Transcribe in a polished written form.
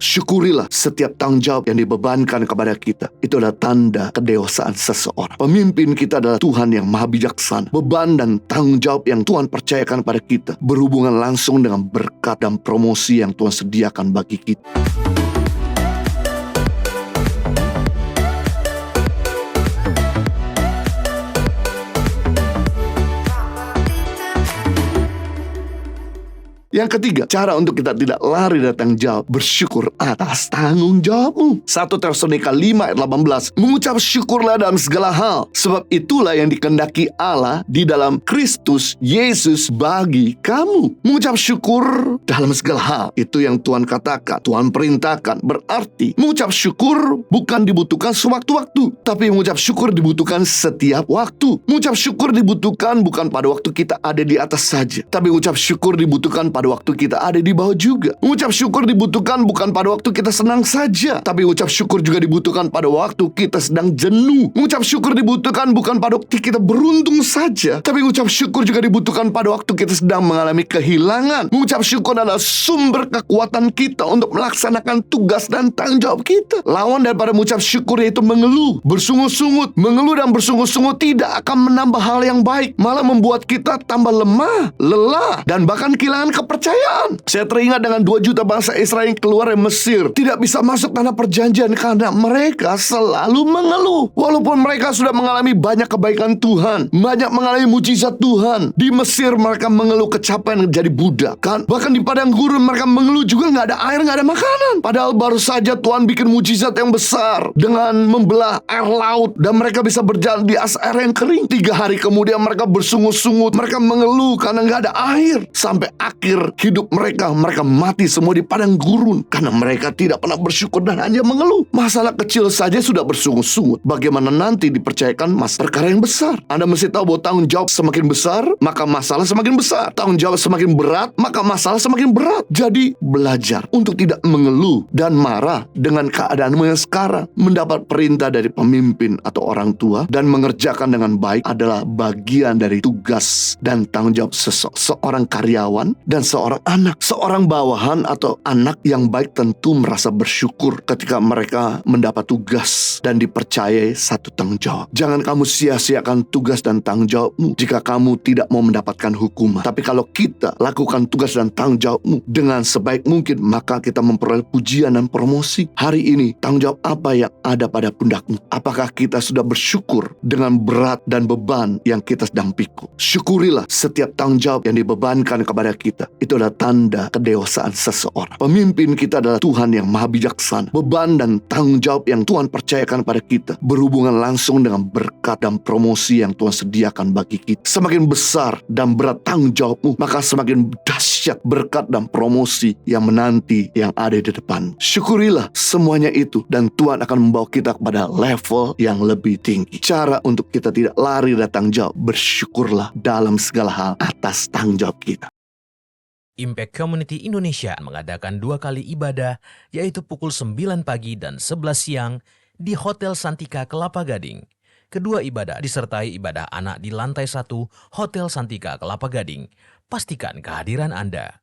Syukurilah setiap tanggung jawab yang dibebankan kepada kita. Itu adalah tanda kedewasaan seseorang. Pemimpin kita adalah Tuhan yang maha bijaksana. Beban dan tanggung jawab yang Tuhan percayakan pada kita berhubungan langsung dengan berkat dan promosi yang Tuhan sediakan bagi kita. Yang ketiga, cara untuk kita tidak lari dari tanggung jawab, bersyukur atas tanggung jawabmu. 1 Tesalonika 5 ayat 18, mengucap syukurlah dalam segala hal, sebab itulah yang dikehendaki Allah di dalam Kristus Yesus bagi kamu. Mengucap syukur dalam segala hal, itu yang Tuhan katakan, Tuhan perintahkan. Berarti mengucap syukur bukan dibutuhkan sewaktu-waktu, tapi mengucap syukur dibutuhkan setiap waktu. Mengucap syukur dibutuhkan bukan pada waktu kita ada di atas saja, tapi mengucap syukur dibutuhkan pada waktu kita ada di bawah juga. Mengucap syukur dibutuhkan bukan pada waktu kita senang saja, tapi mengucap syukur juga dibutuhkan pada waktu kita sedang jenuh. Mengucap syukur dibutuhkan bukan pada waktu kita beruntung saja, tapi mengucap syukur juga dibutuhkan pada waktu kita sedang mengalami kehilangan. Mengucap syukur adalah sumber kekuatan kita untuk melaksanakan tugas dan tanggung jawab kita. Lawan daripada mengucap syukur yaitu mengeluh, bersungut-sungut. Mengeluh dan bersungut-sungut tidak akan menambah hal yang baik, malah membuat kita tambah lemah, lelah, dan bahkan kehilangan kepercayaan. Saya teringat dengan 2 juta bangsa Israel yang keluar dari Mesir, tidak bisa masuk tanah perjanjian karena mereka selalu mengeluh. Walaupun mereka sudah mengalami banyak kebaikan Tuhan, banyak mengalami mujizat Tuhan. Di Mesir mereka mengeluh kecapean jadi budak, kan? Bahkan di padang gurun mereka mengeluh juga nggak ada air, nggak ada makanan. Padahal baru saja Tuhan bikin mujizat yang besar dengan membelah air laut dan mereka bisa berjalan di atas air yang kering. 3 hari kemudian mereka bersungut-sungut, mereka mengeluh karena nggak ada air. Sampai akhir hidup mereka mati semua di padang gurun karena mereka tidak pernah bersyukur dan hanya mengeluh. Masalah kecil saja sudah bersungut-sungut, bagaimana nanti dipercayakan perkara yang besar? Anda mesti tahu bahwa tanggung jawab semakin besar, maka masalah semakin besar. Tanggung jawab semakin berat, maka masalah semakin berat. Jadi belajar untuk tidak mengeluh dan marah dengan keadaanmu yang sekarang. Mendapat perintah dari pemimpin atau orang tua dan mengerjakan dengan baik adalah bagian dari tugas dan tanggung jawab seorang karyawan dan seorang anak. Seorang bawahan atau anak yang baik tentu merasa bersyukur ketika mereka mendapat tugas dan dipercayai satu tanggung jawab. Jangan kamu sia-siakan tugas dan tanggung jawabmu jika kamu tidak mau mendapatkan hukuman. Tapi kalau kita lakukan tugas dan tanggung jawabmu dengan sebaik mungkin, maka kita memperoleh pujian dan promosi. Hari ini, tanggung jawab apa yang ada pada pundakmu? Apakah kita sudah bersyukur dengan berat dan beban yang kita sedang pikul? Syukurilah setiap tanggung jawab yang dibebankan kepada kita. Itu adalah tanda kedewasaan seseorang. Pemimpin kita adalah Tuhan yang maha bijaksana. Beban dan tanggung jawab yang Tuhan percayakan pada kita berhubungan langsung dengan berkat dan promosi yang Tuhan sediakan bagi kita. Semakin besar dan berat tanggung jawabmu, maka semakin dahsyat berkat dan promosi yang menanti yang ada di depan. Syukurilah semuanya itu dan Tuhan akan membawa kita kepada level yang lebih tinggi. Cara untuk kita tidak lari dari tanggung jawab, bersyukurlah dalam segala hal atas tanggung jawab kita. Impact Community Indonesia mengadakan 2 kali ibadah, yaitu pukul 9 pagi dan 11 siang di Hotel Santika Kelapa Gading. Kedua ibadah disertai ibadah anak di lantai 1 Hotel Santika Kelapa Gading. Pastikan kehadiran Anda.